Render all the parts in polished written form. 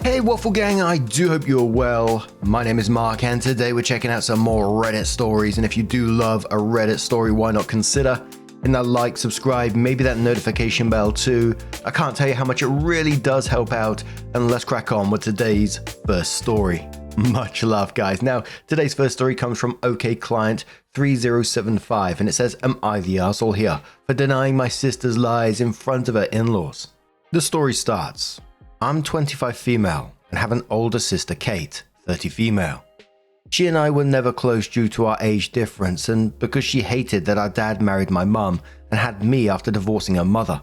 Hey Waffle Gang, I do hope you're well. My name is Mark and today we're checking out some more Reddit stories, and if you do love a Reddit story, why not consider hitting that like, subscribe, maybe that notification bell too. I can't tell you how much it really does help out, and let's crack on with today's first story. Much love guys. Now, today's first story comes from OK Client 3075 and it says, "Am I the arsehole here for denying my sister's lies in front of her in-laws?" The story starts. I'm 25 female and have an older sister Kate, 30 female. She and I were never close due to our age difference and because she hated that our dad married my mum and had me after divorcing her mother.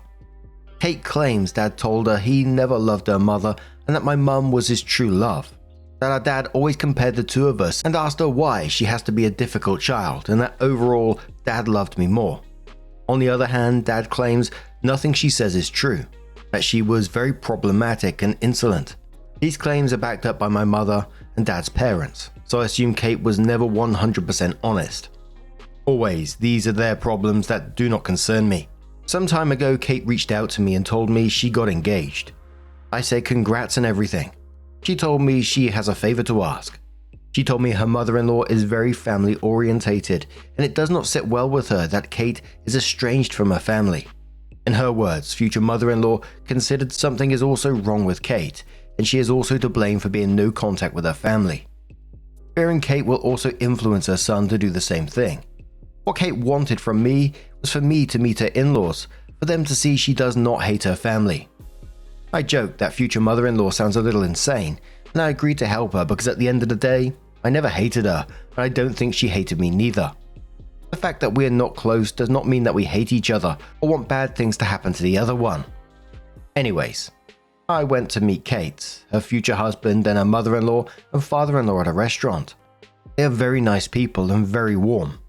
Kate claims dad told her he never loved her mother and that my mum was his true love. That our dad always compared the two of us and asked her why she has to be a difficult child and that overall dad loved me more. On the other hand, dad claims nothing she says is true. That she was very problematic and insolent. These claims are backed up by my mother and dad's parents, so I assume Kate was never 100% honest. Always, these are their problems that do not concern me. Some time ago, Kate reached out to me and told me she got engaged. I said congrats and everything. She told me she has a favor to ask. She told me her mother-in-law is very family orientated and it does not sit well with her that Kate is estranged from her family. In her words, future mother-in-law considered something is also wrong with Kate, and she is also to blame for being no contact with her family. Fearing Kate will also influence her son to do the same thing. What Kate wanted from me was for me to meet her in-laws, for them to see she does not hate her family. I joked that future mother-in-law sounds a little insane, and I agreed to help her because at the end of the day, I never hated her, and I don't think she hated me neither. The fact that we are not close does not mean that we hate each other or want bad things to happen to the other one. Anyways, I went to meet Kate, her future husband and her mother-in-law and father-in-law at a restaurant. They are very nice people and very warm.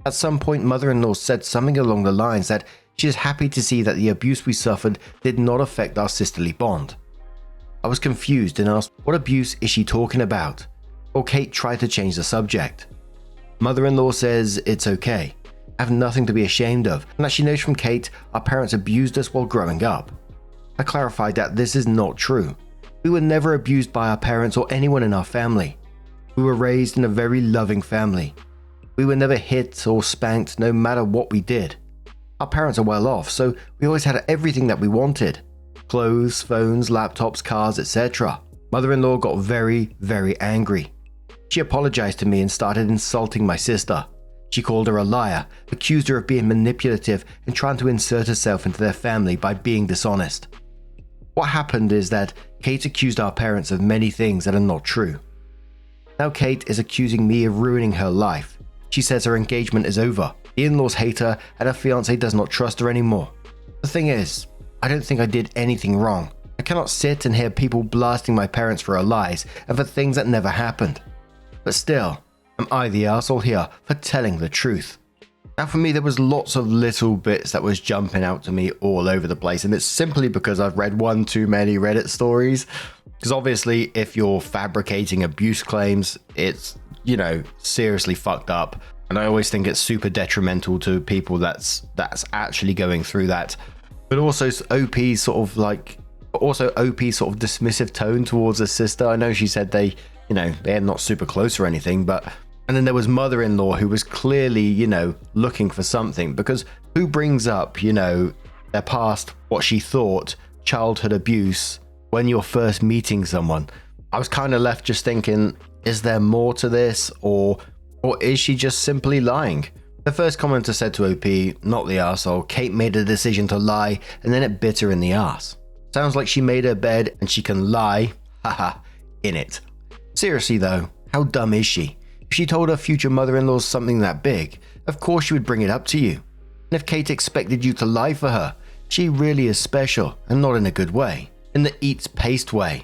At some point, mother-in-law said something along the lines that she is happy to see that the abuse we suffered did not affect our sisterly bond. I was confused and asked what abuse is she talking about, or Kate tried to change the subject. Mother-in-law says it's okay, I have nothing to be ashamed of, and that she knows from Kate our parents abused us while growing up. I clarified that this is not true. We were never abused by our parents or anyone in our family. We were raised in a very loving family. We were never hit or spanked no matter what we did. Our parents are well off, so we always had everything that we wanted. Clothes, phones, laptops, cars, etc. Mother-in-law got very, very angry. She apologized to me and started insulting my sister. She called her a liar, accused her of being manipulative and trying to insert herself into their family by being dishonest. What happened is that Kate accused our parents of many things that are not true. Now Kate is accusing me of ruining her life. She says her engagement is over, the in-laws hate her and her fiancé does not trust her anymore. The thing is, I don't think I did anything wrong. I cannot sit and hear people blasting my parents for her lies and for things that never happened. But still, am I the arsehole here for telling the truth? Now for me there was lots of little bits that was jumping out to me all over the place, and it's simply because I've read one too many Reddit stories. Because obviously if you're fabricating abuse claims, it's, seriously fucked up. And I always think it's super detrimental to people that's actually going through that. But also OP's sort of dismissive tone towards her sister. I know she said they're not super close or anything, and then there was mother-in-law who was clearly, looking for something, because who brings up, their past, what she thought, childhood abuse, when you're first meeting someone? I was kind of left just thinking, is there more to this, or is she just simply lying? The first commenter said to OP, "Not the arsehole, Kate made a decision to lie, and then it bit her in the ass. Sounds like she made her bed, and she can lie, haha, in it." Seriously though, how dumb is she? If she told her future mother-in-law something that big, of course she would bring it up to you. And if Kate expected you to lie for her, she really is special, and not in a good way. In the eats paste way.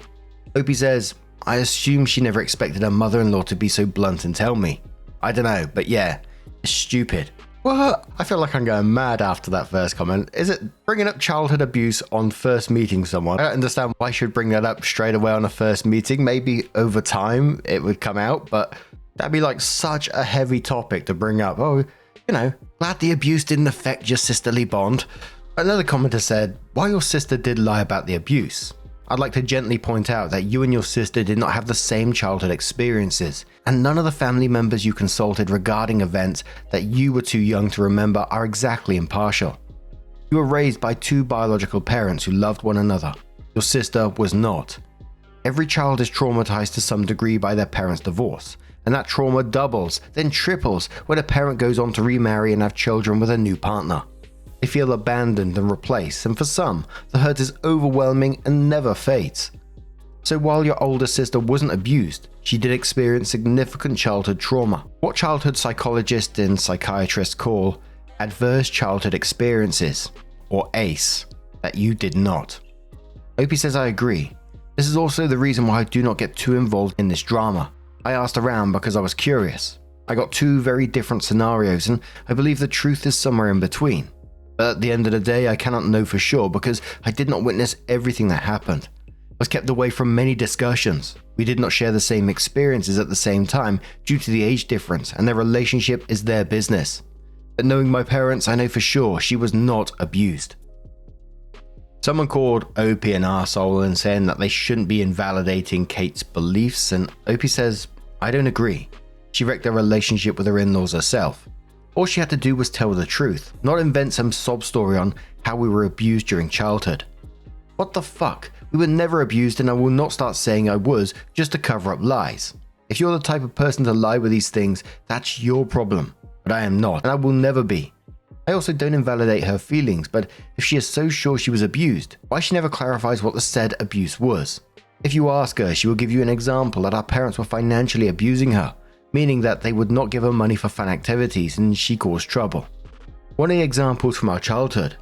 Opie says, "I assume she never expected her mother-in-law to be so blunt and tell me. I don't know, but yeah, it's stupid." What? I feel like I'm going mad after that first comment. Is it bringing up childhood abuse on first meeting someone? I don't understand why I should bring that up straight away on a first meeting. Maybe over time it would come out, but that'd be like such a heavy topic to bring up. Oh, glad the abuse didn't affect your sisterly bond. Another commenter said, "While your sister did lie about the abuse, I'd like to gently point out that you and your sister did not have the same childhood experiences, and none of the family members you consulted regarding events that you were too young to remember are exactly impartial. You were raised by two biological parents who loved one another. Your sister was not. Every child is traumatized to some degree by their parents' divorce, and that trauma doubles, then triples when a parent goes on to remarry and have children with a new partner. They feel abandoned and replaced, and for some, the hurt is overwhelming and never fades. So while your older sister wasn't abused, she did experience significant childhood trauma, what childhood psychologists and psychiatrists call adverse childhood experiences, or ACE, that you did not. Opie says I agree. This is also the reason why I do not get too involved in this drama. I asked around because I was curious. I got two very different scenarios, and I believe the truth is somewhere in between. But at the end of the day, I cannot know for sure because I did not witness everything that happened. I was kept away from many discussions. We did not share the same experiences at the same time due to the age difference, and their relationship is their business. But knowing my parents, I know for sure she was not abused. Someone called Opie an arsehole and saying that they shouldn't be invalidating Kate's beliefs, and Opie says, I don't agree. She wrecked her relationship with her in-laws herself. All she had to do was tell the truth, not invent some sob story on how we were abused during childhood. What the fuck? We were never abused, and I will not start saying I was just to cover up lies. If you're the type of person to lie with these things, that's your problem. But I am not, and I will never be. I also don't invalidate her feelings, but if she is so sure she was abused, why she never clarifies what the said abuse was? If you ask her, she will give you an example that our parents were financially abusing her, meaning that they would not give her money for fun activities and she caused trouble. One of the examples from our childhood.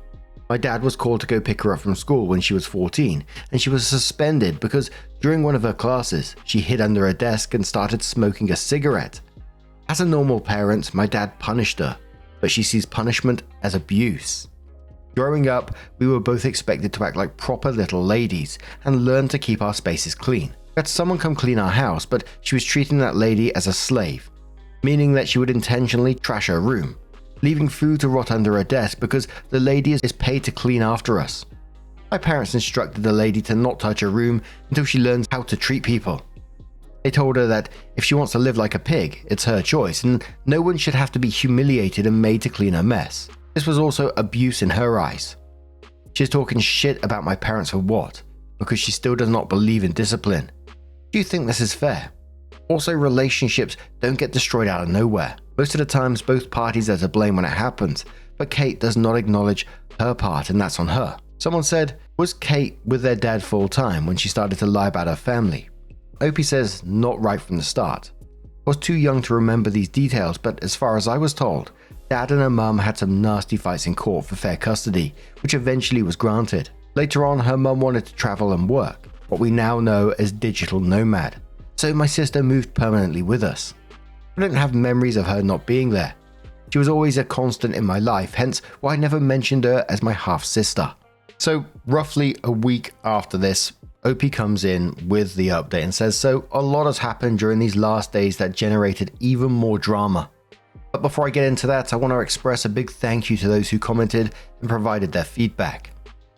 My dad was called to go pick her up from school when she was 14, and she was suspended because during one of her classes, she hid under a desk and started smoking a cigarette. As a normal parent, my dad punished her, but she sees punishment as abuse. Growing up, we were both expected to act like proper little ladies and learn to keep our spaces clean. We had someone come clean our house, but she was treating that lady as a slave, meaning that she would intentionally trash her room, leaving food to rot under her desk because the lady is paid to clean after us. My parents instructed the lady to not touch her room until she learns how to treat people. They told her that if she wants to live like a pig, it's her choice, and no one should have to be humiliated and made to clean her mess. This was also abuse in her eyes. She's talking shit about my parents for what? Because she still does not believe in discipline. Do you think this is fair? Also, relationships don't get destroyed out of nowhere. Most of the times, both parties are to blame when it happens, but Kate does not acknowledge her part, and that's on her. Someone said, was Kate with their dad full time when she started to lie about her family? Opie says, not right from the start. I was too young to remember these details, but as far as I was told, Dad and her mum had some nasty fights in court for fair custody, which eventually was granted. Later on, her mum wanted to travel and work, what we now know as digital nomad, so my sister moved permanently with us. I don't have memories of her not being there. She was always a constant in my life, hence why I never mentioned her as my half-sister. So roughly a week after this, Opie comes in with the update and says, so a lot has happened during these last days that generated even more drama. But before I get into that, I want to express a big thank you to those who commented and provided their feedback.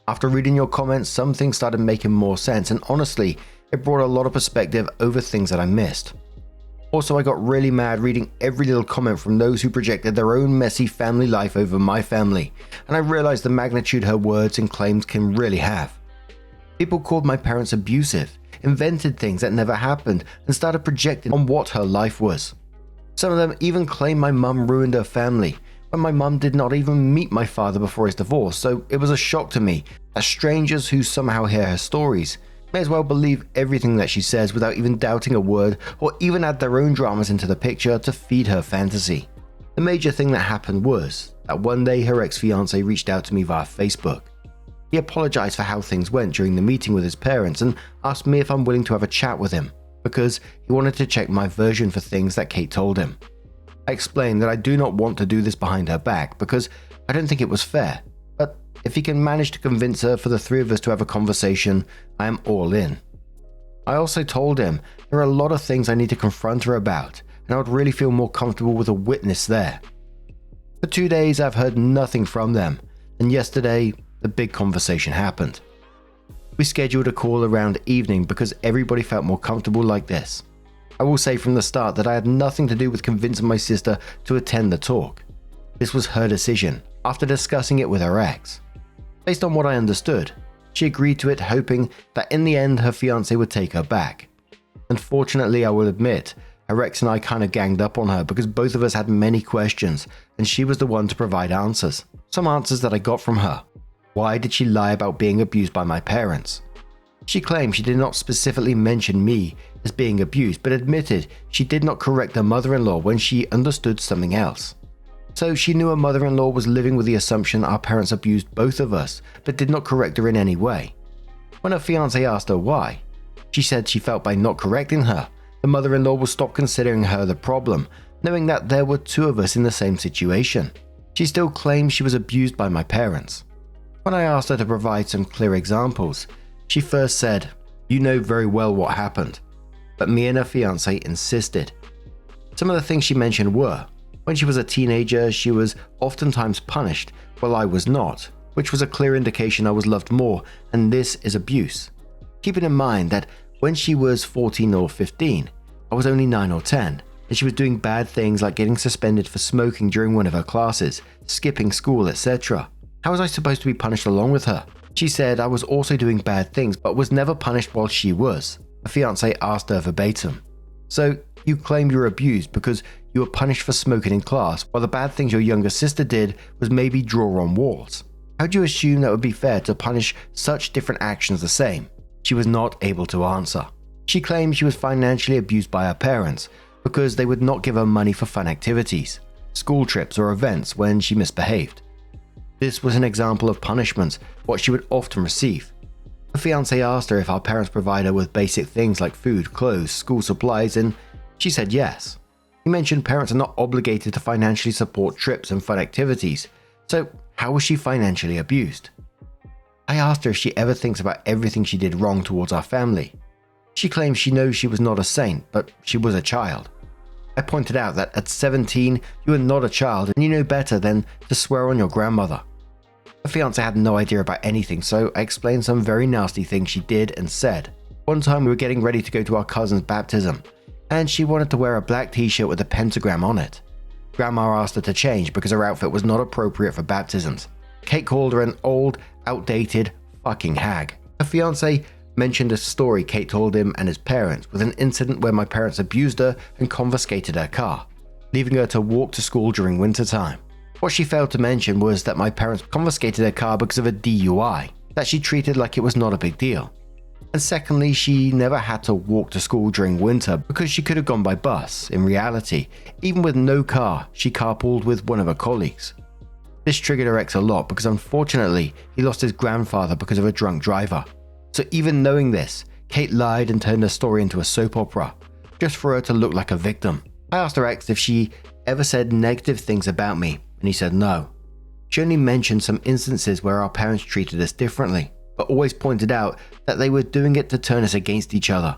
After reading your comments, some things started making more sense, and honestly, it brought a lot of perspective over things that I missed. Also, I got really mad reading every little comment from those who projected their own messy family life over my family, and I realized the magnitude her words and claims can really have. People called my parents abusive, invented things that never happened, and started projecting on what her life was. Some of them even claimed my mum ruined her family, when my mum did not even meet my father before his divorce, so it was a shock to me that strangers who somehow hear her stories may as well believe everything that she says without even doubting a word, or even add their own dramas into the picture to feed her fantasy. The major thing that happened was that one day her ex-fiancé reached out to me via Facebook. He apologized for how things went during the meeting with his parents and asked me if I'm willing to have a chat with him, because he wanted to check my version for things that Kate told him. I explained that I do not want to do this behind her back because I don't think it was fair, but if he can manage to convince her for the three of us to have a conversation, I am all in. I also told him there are a lot of things I need to confront her about, and I would really feel more comfortable with a witness there. For 2 days I've heard nothing from them, and yesterday the big conversation happened. We scheduled a call around evening because everybody felt more comfortable like this. I will say from the start that I had nothing to do with convincing my sister to attend the talk. This was her decision, after discussing it with her ex. Based on what I understood, she agreed to it hoping that in the end her fiancé would take her back. Unfortunately, I will admit, her ex and I kind of ganged up on her because both of us had many questions and she was the one to provide answers. Some answers that I got from her. Why did she lie about being abused by my parents? She claimed she did not specifically mention me as being abused, but admitted she did not correct her mother-in-law when she understood something else. So she knew her mother-in-law was living with the assumption our parents abused both of us, but did not correct her in any way. When her fiancé asked her why, she said she felt by not correcting her, the mother-in-law will stop considering her the problem, knowing that there were two of us in the same situation. She still claims she was abused by my parents. When I asked her to provide some clear examples, she first said, "You know very well what happened." But me and her fiancé insisted. Some of the things she mentioned were, when she was a teenager, she was oftentimes punished while I was not, which was a clear indication I was loved more, and this is abuse. Keeping in mind that when she was 14 or 15, I was only 9 or 10, and she was doing bad things like getting suspended for smoking during one of her classes, skipping school, etc. How was I supposed to be punished along with her? She said I was also doing bad things but was never punished while she was. Her fiancé asked her verbatim. So you claim you were abused because you were punished for smoking in class, while the bad things your younger sister did was maybe draw on walls. How do you assume that would be fair to punish such different actions the same? She was not able to answer. She claimed she was financially abused by her parents because they would not give her money for fun activities, school trips or events when she misbehaved. This was an example of punishment, what she would often receive. Her fiancé asked her if our parents provide her with basic things like food, clothes, school supplies, and she said yes. He mentioned parents are not obligated to financially support trips and fun activities, so how was she financially abused? I asked her if she ever thinks about everything she did wrong towards our family. She claims she knows she was not a saint, but she was a child. I pointed out that at 17, you are not a child and you know better than to swear on your grandmother. Her fiancé had no idea about anything, so I explained some very nasty things she did and said. One time we were getting ready to go to our cousin's baptism, and she wanted to wear a black t-shirt with a pentagram on it. Grandma asked her to change because her outfit was not appropriate for baptisms. Kate called her an old, outdated fucking hag. Her fiancé mentioned a story Kate told him and his parents with an incident where my parents abused her and confiscated her car, leaving her to walk to school during wintertime. What she failed to mention was that my parents confiscated her car because of a DUI, that she treated like it was not a big deal. And secondly, she never had to walk to school during winter because she could have gone by bus. In reality, even with no car, she carpooled with one of her colleagues. This triggered her ex a lot because unfortunately, he lost his grandfather because of a drunk driver. So even knowing this, Kate lied and turned her story into a soap opera, just for her to look like a victim. I asked her ex if she ever said negative things about me, and he said no. She only mentioned some instances where our parents treated us differently, but always pointed out that they were doing it to turn us against each other.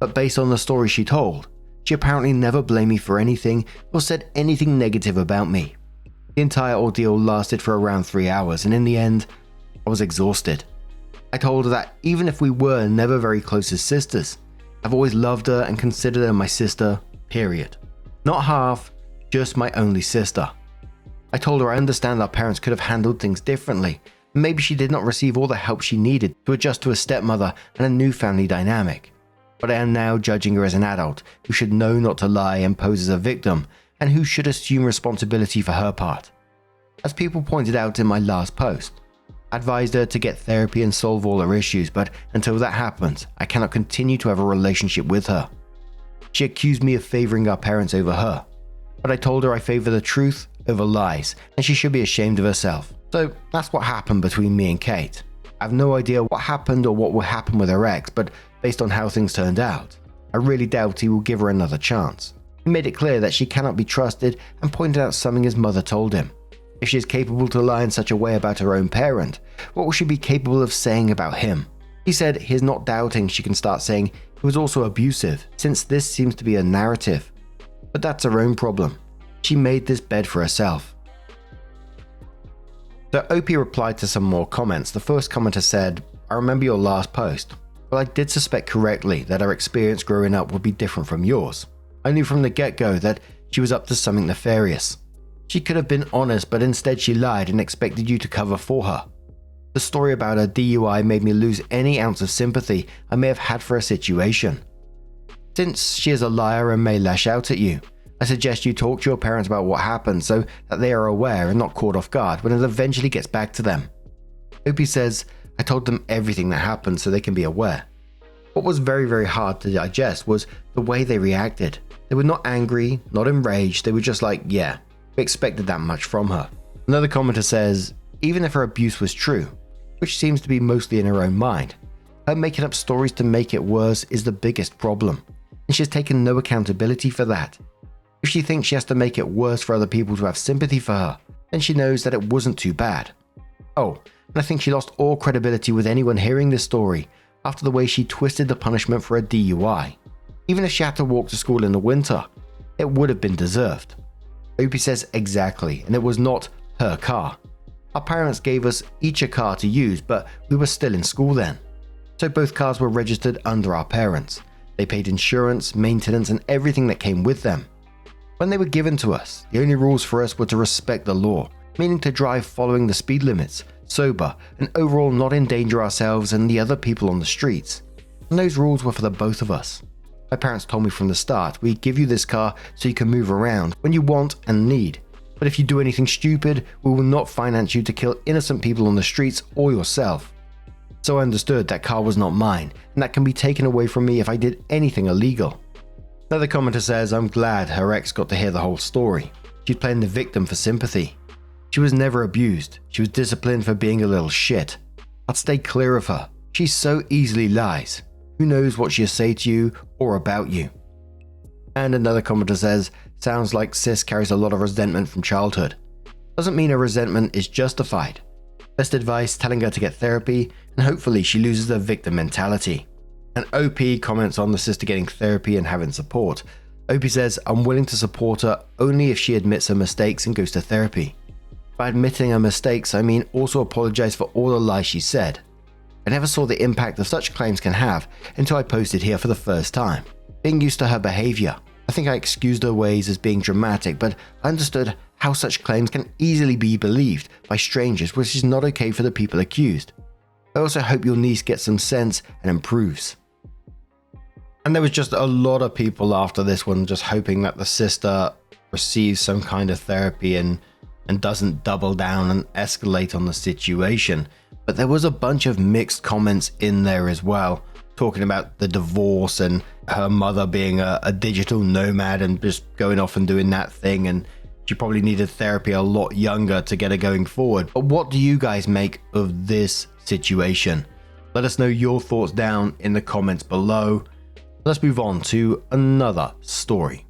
But based on the story she told, she apparently never blamed me for anything or said anything negative about me. The entire ordeal lasted for around 3 hours, and in the end, I was exhausted. I told her that even if we were never very close as sisters, I've always loved her and considered her my sister, period. Not half, just my only sister. I told her I understand our parents could have handled things differently. Maybe she did not receive all the help she needed to adjust to a stepmother and a new family dynamic. But I am now judging her as an adult who should know not to lie and pose as a victim, and who should assume responsibility for her part. As people pointed out in my last post, I advised her to get therapy and solve all her issues, but until that happens, I cannot continue to have a relationship with her. She accused me of favoring our parents over her, but I told her I favor the truth over lies, and she should be ashamed of herself. So that's what happened between me and Kate. I have no idea what happened or what will happen with her ex, but based on how things turned out, I really doubt he will give her another chance. He made it clear that she cannot be trusted and pointed out something his mother told him. If she is capable to lie in such a way about her own parent, what will she be capable of saying about him? He said he is not doubting she can start saying he was also abusive, since this seems to be a narrative. But that's her own problem. She made this bed for herself. So OP replied to some more comments. The first commenter said, I remember your last post. Well, I did suspect correctly that her experience growing up would be different from yours. I knew from the get-go that she was up to something nefarious. She could have been honest, but instead she lied and expected you to cover for her. The story about her DUI made me lose any ounce of sympathy I may have had for her situation. Since she is a liar and may lash out at you, I suggest you talk to your parents about what happened so that they are aware and not caught off guard when it eventually gets back to them. Opie says, I told them everything that happened so they can be aware. What was very hard to digest was the way they reacted. They were not angry, not enraged, they were just like, yeah, we expected that much from her. Another commenter says, even if her abuse was true, which seems to be mostly in her own mind, her making up stories to make it worse is the biggest problem, and she has taken no accountability for that. If she thinks she has to make it worse for other people to have sympathy for her, then she knows that it wasn't too bad. Oh, and I think she lost all credibility with anyone hearing this story after the way she twisted the punishment for a DUI. Even if she had to walk to school in the winter, it would have been deserved. Opie says exactly, and it was not her car. Our parents gave us each a car to use, but we were still in school then. So both cars were registered under our parents. They paid insurance, maintenance, and everything that came with them. When they were given to us, the only rules for us were to respect the law, meaning to drive following the speed limits, sober, and overall not endanger ourselves and the other people on the streets. And those rules were for the both of us. My parents told me from the start, we give you this car so you can move around when you want and need. But if you do anything stupid, we will not finance you to kill innocent people on the streets or yourself. So I understood that car was not mine, and that can be taken away from me if I did anything illegal. Another commenter says, I'm glad her ex got to hear the whole story. She's playing the victim for sympathy. She was never abused. She was disciplined for being a little shit. I'd stay clear of her. She so easily lies. Who knows what she'll say to you or about you. And another commenter says, sounds like sis carries a lot of resentment from childhood. Doesn't mean her resentment is justified. Best advice, telling her to get therapy, and hopefully she loses the victim mentality. And OP comments on the sister getting therapy and having support. OP says, I'm willing to support her only if she admits her mistakes and goes to therapy. By admitting her mistakes, I mean also apologize for all the lies she said. I never saw the impact of such claims can have until I posted here for the first time. Being used to her behavior, I think I excused her ways as being dramatic, but I understood how such claims can easily be believed by strangers, which is not okay for the people accused. I also hope your niece gets some sense and improves. And there was just a lot of people after this one just hoping that the sister receives some kind of therapy and doesn't double down and escalate on the situation. But there was a bunch of mixed comments in there as well, talking about the divorce and her mother being a digital nomad and just going off and doing that thing, and she probably needed therapy a lot younger to get her going forward. But what do you guys make of this situation? Let us know your thoughts down in the comments below. Let's move on to another story.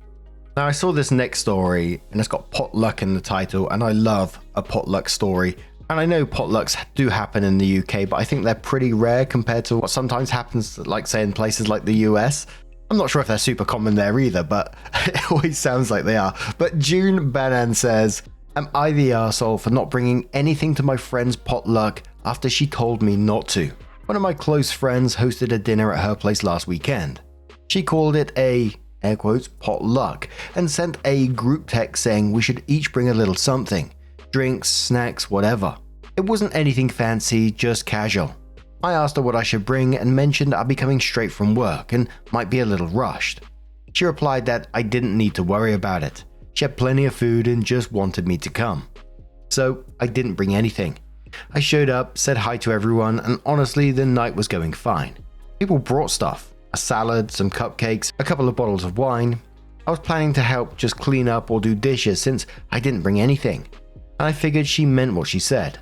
Now, I saw this next story and it's got potluck in the title, and I love a potluck story. And I know potlucks do happen in the UK, but I think they're pretty rare compared to what sometimes happens, like say in places like the US. I'm not sure if they're super common there either, but it always sounds like they are. But June Banan says, am I the arsehole for not bringing anything to my friend's potluck after she told me not to? One of my close friends hosted a dinner at her place last weekend. She called it a, air quotes, potluck, and sent a group text saying we should each bring a little something. Drinks, snacks, whatever. It wasn't anything fancy, just casual. I asked her what I should bring and mentioned I'd be coming straight from work and might be a little rushed. She replied that I didn't need to worry about it. She had plenty of food and just wanted me to come. So I didn't bring anything. I showed up, said hi to everyone, and honestly the night was going fine. People brought stuff, a salad, some cupcakes, a couple of bottles of wine. I was planning to help just clean up or do dishes since I didn't bring anything. And I figured she meant what she said.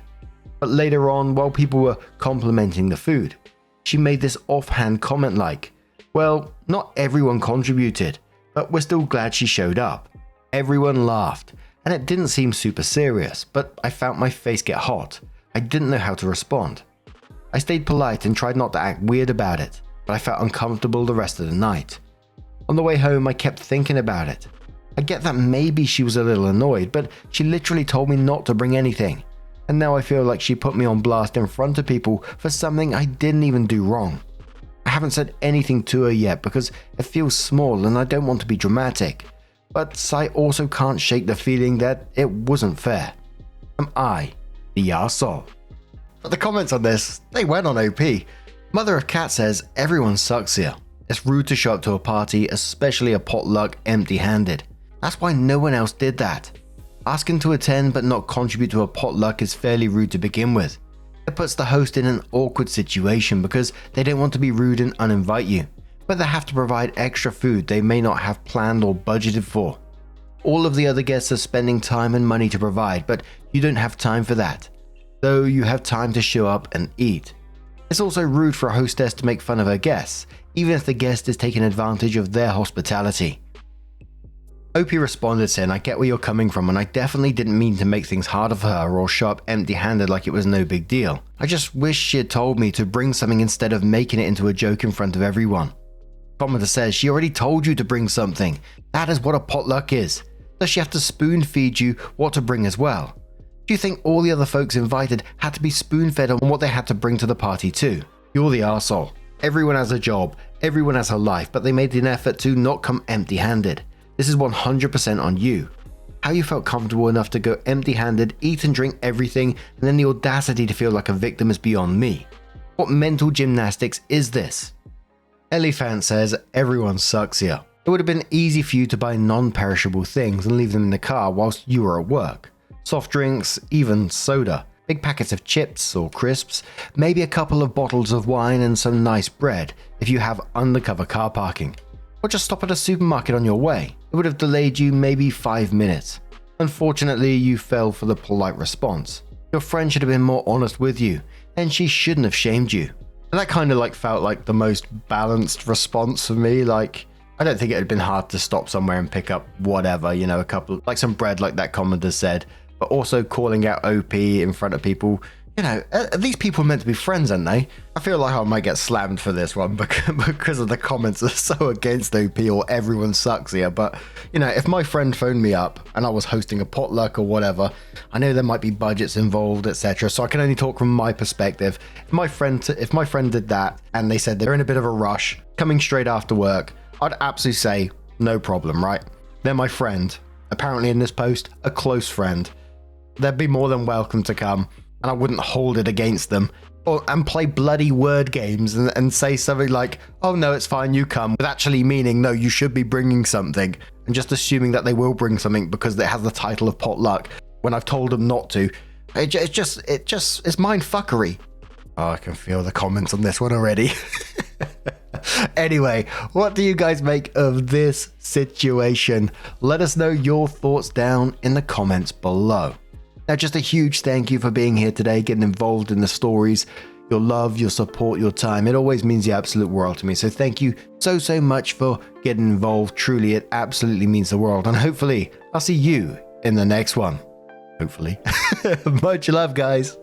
But later on, while people were complimenting the food, she made this offhand comment like, well, not everyone contributed, but we're still glad she showed up. Everyone laughed, and it didn't seem super serious, but I felt my face get hot. I didn't know how to respond. I stayed polite and tried not to act weird about it, but I felt uncomfortable the rest of the night. On the way home, I kept thinking about it. I get that maybe she was a little annoyed, but she literally told me not to bring anything. And now I feel like she put me on blast in front of people for something I didn't even do wrong. I haven't said anything to her yet because it feels small and I don't want to be dramatic. But I also can't shake the feeling that it wasn't fair. Am I the arsehole? But the comments on this, they went on OP. Mother of Cat says, everyone sucks here. It's rude to show up to a party, especially a potluck, empty-handed. That's why no one else did that. Asking to attend but not contribute to a potluck is fairly rude to begin with. It puts the host in an awkward situation because they don't want to be rude and uninvite you, but they have to provide extra food they may not have planned or budgeted for. All of the other guests are spending time and money to provide, but you don't have time for that, though you have time to show up and eat. It's also rude for a hostess to make fun of her guests, even if the guest is taking advantage of their hospitality. OP responded saying, I get where you're coming from and I definitely didn't mean to make things harder for her or show up empty-handed like it was no big deal. I just wish she had told me to bring something instead of making it into a joke in front of everyone. Commenter says, she already told you to bring something. That is what a potluck is. Does she have to spoon feed you what to bring as well? Do you think all the other folks invited had to be spoon-fed on what they had to bring to the party too? You're the arsehole. Everyone has a job, everyone has a life, but they made an effort to not come empty-handed. This is 100% on you. How you felt comfortable enough to go empty-handed, eat and drink everything, and then the audacity to feel like a victim is beyond me. What mental gymnastics is this? Elephant says, everyone sucks here. It would have been easy for you to buy non-perishable things and leave them in the car whilst you were at work. Soft drinks, even soda, big packets of chips or crisps, maybe a couple of bottles of wine and some nice bread if you have undercover car parking. Or just stop at a supermarket on your way. It would have delayed you maybe 5 minutes. Unfortunately, you fell for the polite response. Your friend should have been more honest with you, and she shouldn't have shamed you. And that kind of felt like the most balanced response for me. I don't think it had been hard to stop somewhere and pick up whatever, a couple, some bread like that commenter said, but also calling out OP in front of people. These people are meant to be friends, aren't they? I feel like I might get slammed for this one because of the comments are so against OP or everyone sucks here. But, if my friend phoned me up and I was hosting a potluck or whatever, I know there might be budgets involved, etc. So I can only talk from my perspective. If my friend did that and they said they're in a bit of a rush, coming straight after work, I'd absolutely say, no problem, right? They're my friend. Apparently in this post, a close friend. They'd be more than welcome to come. And I wouldn't hold it against them and play bloody word games and say something like, oh no, it's fine, you come, with actually meaning, no, you should be bringing something, and just assuming that they will bring something because it has the title of potluck when I've told them not to. It's mind fuckery. Oh, I can feel the comments on this one already. Anyway, what do you guys make of this situation? Let us know your thoughts down in the comments below. Now, just a huge thank you for being here today, getting involved in the stories, your love, your support, your time. It always means the absolute world to me. So thank you so much for getting involved. Truly, it absolutely means the world. And hopefully, I'll see you in the next one. Hopefully. Much love, guys.